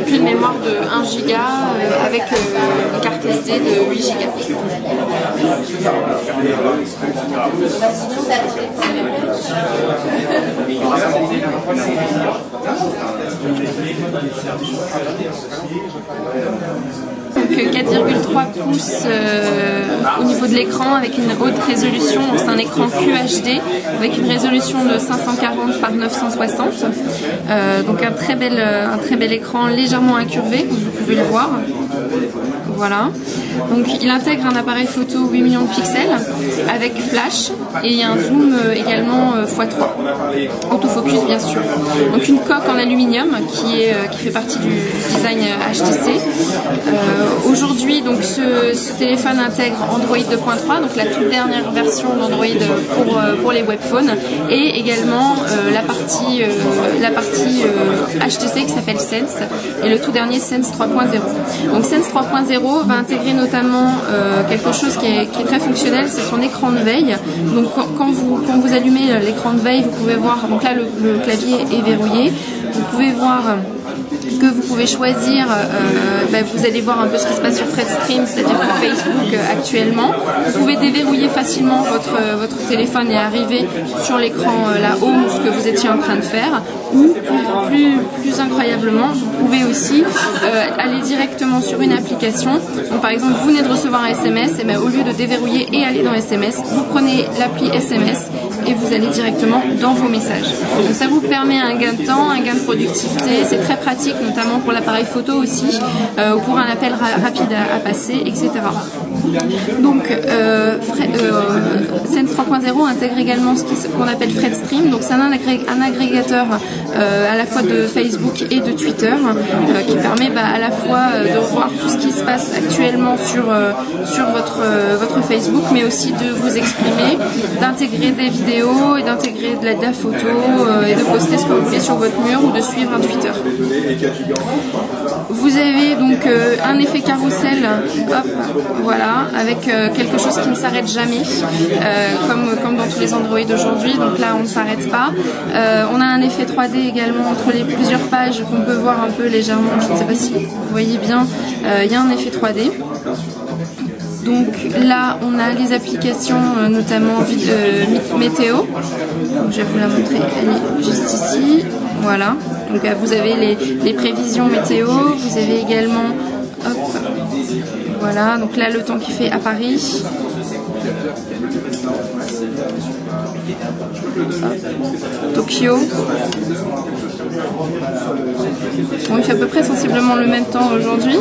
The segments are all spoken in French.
Une mémoire de 1 Go avec une carte SD de 8 Go. Donc 4,3 pouces au niveau de l'écran avec une haute résolution, c'est un écran QHD avec une résolution de 540 par 960, donc un très bel écran légèrement incurvé comme vous pouvez le voir. Voilà, donc il intègre un appareil photo 8 millions de pixels avec flash et il y a un zoom également x3, autofocus bien sûr. Donc une coque en aluminium qui fait partie du design HTC. Aujourd'hui donc ce téléphone intègre Android 2.3, donc la toute dernière version d'Android pour les webphones, et également la partie HTC qui s'appelle Sense et le tout dernier Sense 3.0. Donc Sense 3.0 va intégrer notamment quelque chose qui est très fonctionnel, c'est son écran de veille. Donc quand vous allumez l'écran de veille, vous pouvez voir, donc là le clavier est verrouillé, vous pouvez voir que vous pouvez choisir, vous allez voir un peu ce qui se passe sur FredStream, c'est-à-dire que Facebook actuellement. Vous pouvez déverrouiller facilement votre téléphone et arriver sur l'écran la home, ce que vous étiez en train de faire. Ou plus incroyablement, vous pouvez aussi aller directement sur une application. Donc, par exemple, vous venez de recevoir un SMS, et au lieu de déverrouiller et aller dans SMS, vous prenez l'appli SMS et vous allez directement dans vos messages. Donc ça vous permet un gain de temps, un gain de productivité, c'est très pratique notamment pour l'appareil photo aussi, pour un appel rapide à passer, etc. Donc Sense 3.0 intègre également ce qu'on appelle FredStream, donc c'est un agrégateur à la fois de Facebook et de Twitter qui permet à la fois de voir tout ce qui se passe actuellement sur votre Facebook, mais aussi de vous exprimer, d'intégrer des vidéos et d'intégrer de la photo et de poster ce que vous voulez sur votre mur ou de suivre un Twitter. Vous avez donc un effet carrousel, hop, voilà, avec quelque chose qui ne s'arrête jamais, comme dans tous les Android aujourd'hui. Donc là, on ne s'arrête pas. On a un effet 3D également entre les plusieurs pages qu'on peut voir un peu légèrement. Je ne sais pas si vous voyez bien. Il y a un effet 3D. Donc là, on a les applications, notamment météo. Donc, je vais vous la montrer, elle est juste ici. Voilà. Donc vous avez les prévisions météo. Vous avez également, hop, voilà. Donc là, le temps qu'il fait à Paris. Hop. Tokyo. Bon, il fait à peu près sensiblement le même temps aujourd'hui.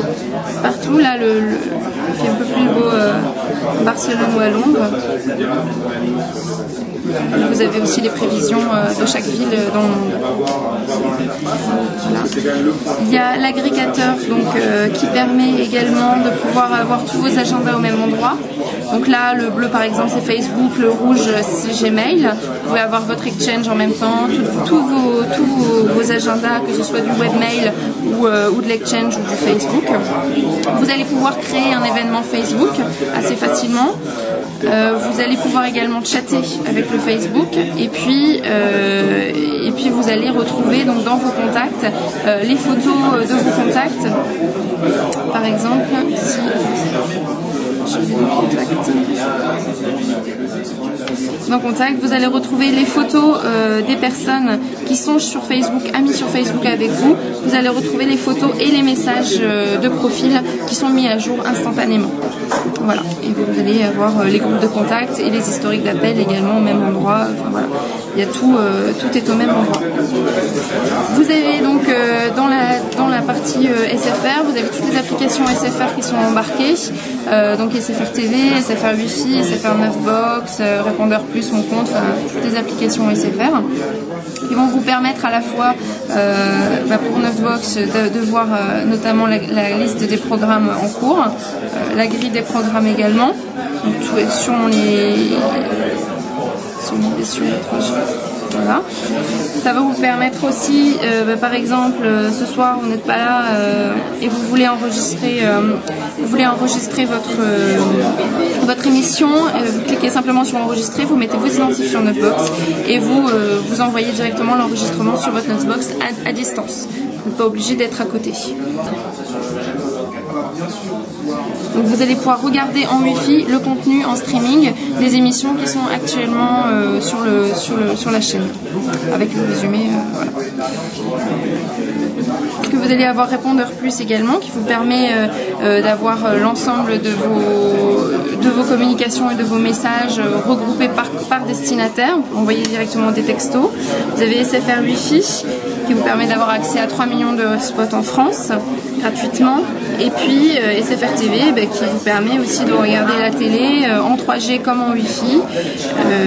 Partout, là, il fait un peu plus beau à Barcelone ou à Londres. Vous avez aussi les prévisions de chaque ville dans le monde. Voilà. Il y a l'agrégateur qui permet également de pouvoir avoir tous vos agendas au même endroit. Donc là, le bleu par exemple c'est Facebook, le rouge c'est Gmail. Vous pouvez avoir votre Exchange en même temps, tous vos agendas, que ce soit du webmail ou de l'Exchange ou du Facebook. Vous allez pouvoir créer un événement Facebook assez facilement. Vous allez pouvoir également chatter avec le Facebook et puis vous allez retrouver donc dans vos contacts les photos de vos contacts. Par exemple, si je vais dans contact, vous allez retrouver les photos des personnes qui sont sur Facebook, amis sur Facebook avec vous. Vous allez retrouver les photos et les messages de profil qui sont mis à jour instantanément. Voilà, et vous allez avoir les groupes de contact et les historiques d'appel également au même endroit. Enfin, voilà. Il y a tout est au même endroit. Vous avez donc dans la partie SFR, vous avez toutes les applications SFR qui sont embarquées, donc SFR TV, SFR Wi-Fi, SFR 9box, Répondeur Plus, Mon Compte, toutes les applications SFR. Qui vont vous permettre à la fois pour 9box de voir notamment la liste des programmes en cours, la grille des programmes également, donc tout est sur les 3G. Voilà. Ça va vous permettre aussi, par exemple, ce soir vous n'êtes pas là et vous voulez enregistrer votre émission, vous cliquez simplement sur enregistrer, vous mettez vos identifiants Notebox et vous envoyez directement l'enregistrement sur votre Notebox à distance. Vous n'êtes pas obligé d'être à côté. Donc vous allez pouvoir regarder en Wi-Fi le contenu en streaming des émissions qui sont actuellement sur la chaîne, avec le résumé. Voilà. Que vous allez avoir Répondeur Plus également, qui vous permet d'avoir l'ensemble de vos communications et de vos messages regroupés par destinataire. Vous pouvez envoyer directement des textos. Vous avez SFR Wi-Fi, qui vous permet d'avoir accès à 3 millions de hotspots en France, gratuitement. Et puis SFR TV, qui vous permet aussi de regarder la télé en 3G comme en Wi-Fi,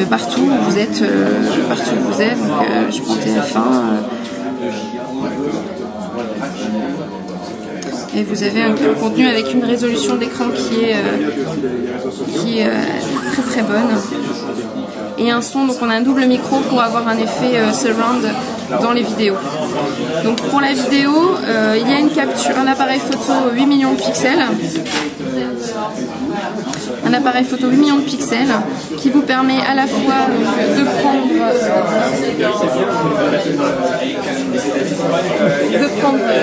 partout où vous êtes. Donc je prends TF1. Et vous avez un contenu avec une résolution d'écran qui est très très bonne. Et un son, donc on a un double micro pour avoir un effet surround dans les vidéos. Donc pour la vidéo, il y a une capture, un appareil photo 8 millions de pixels. Un appareil photo 8 millions de pixels qui vous permet à la fois de prendre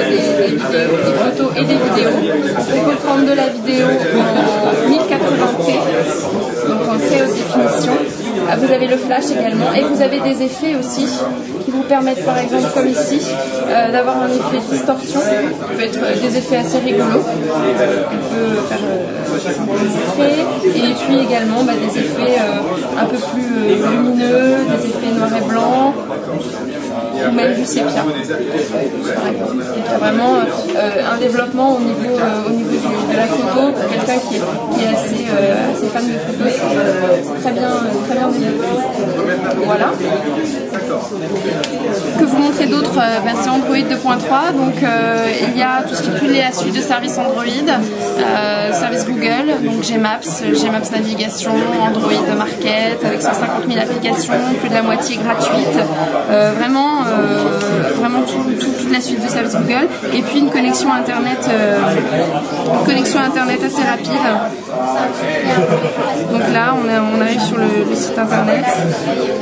des photos et des vidéos. Vous pouvez prendre de la vidéo en 1080p, donc en très haute définition. Vous avez le flash également et vous avez des effets aussi qui vous permettent, par exemple comme ici, d'avoir un effet de distorsion. Ça peut être des effets assez rigolos. On peut faire des effets et puis également des effets un peu plus lumineux, des effets noir et blanc ou même du sépia par exemple. Donc il y a vraiment un développement au niveau de la photo pour quelqu'un qui est assez fan de photos. C'est très bien développé. Voilà. Que vous montrez d'autres, c'est Android 2.3, donc il y a tout ce qui est la suite de services Android, service Google, donc Gmaps Navigation, Android Market avec 150 000 applications, plus de la moitié gratuite, vraiment toute la suite de services Google, et puis une connexion internet assez rapide. Donc là on arrive sur le site internet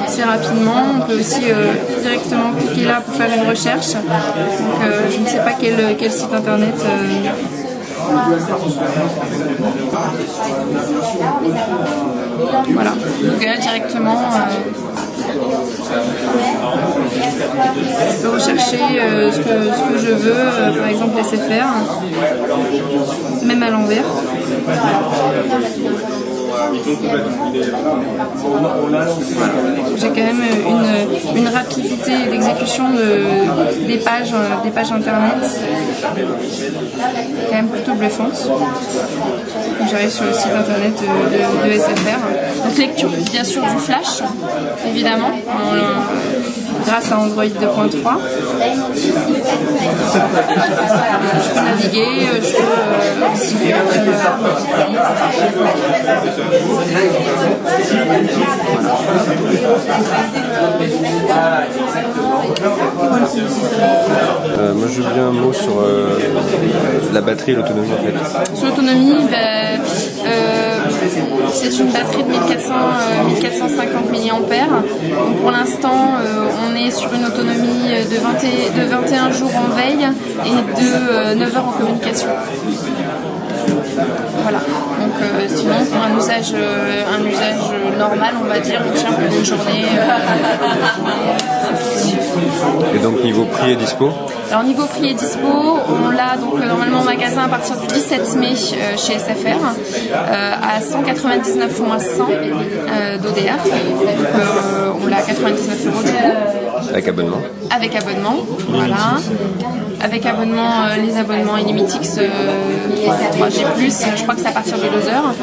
assez rapidement. On peut aussi directement cliquer là pour faire une recherche. Donc je ne sais pas quel site internet. Voilà, Google directement. Je peux rechercher ce que je veux, par exemple SFR, même à l'envers. J'ai quand même une rapidité d'exécution des pages internet quand même plutôt bluffante. J'arrive sur le site internet de SFR. Donc lecture bien sûr du flash, évidemment, grâce à Android 2.3. Je peux naviguer, je peux aussi moi je veux bien un mot sur la batterie et l'autonomie en fait. Sur l'autonomie, c'est une batterie de 1450 mAh. Donc pour l'instant, on est sur une autonomie de 21 jours en veille et de 9 heures en communication. Voilà. Donc sinon pour un usage normal, on va dire, on tient pour une journée. Et donc niveau prix et dispo? Alors niveau prix et dispo, on l'a donc normalement en magasin à partir du 17 mai chez SFR à 199 moins 100 d'ODR. On l'a à 99 € du coup. Avec abonnement? Avec abonnement, voilà. Avec abonnement, les abonnements Illimitix 3G+, je crois que c'est à partir de 2 heures.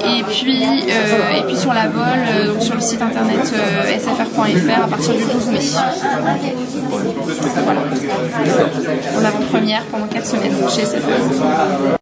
Et puis sur la vol, donc sur le site internet sfr.fr à partir du 12 mai. Voilà. En avant-première pendant 4 semaines chez SFR.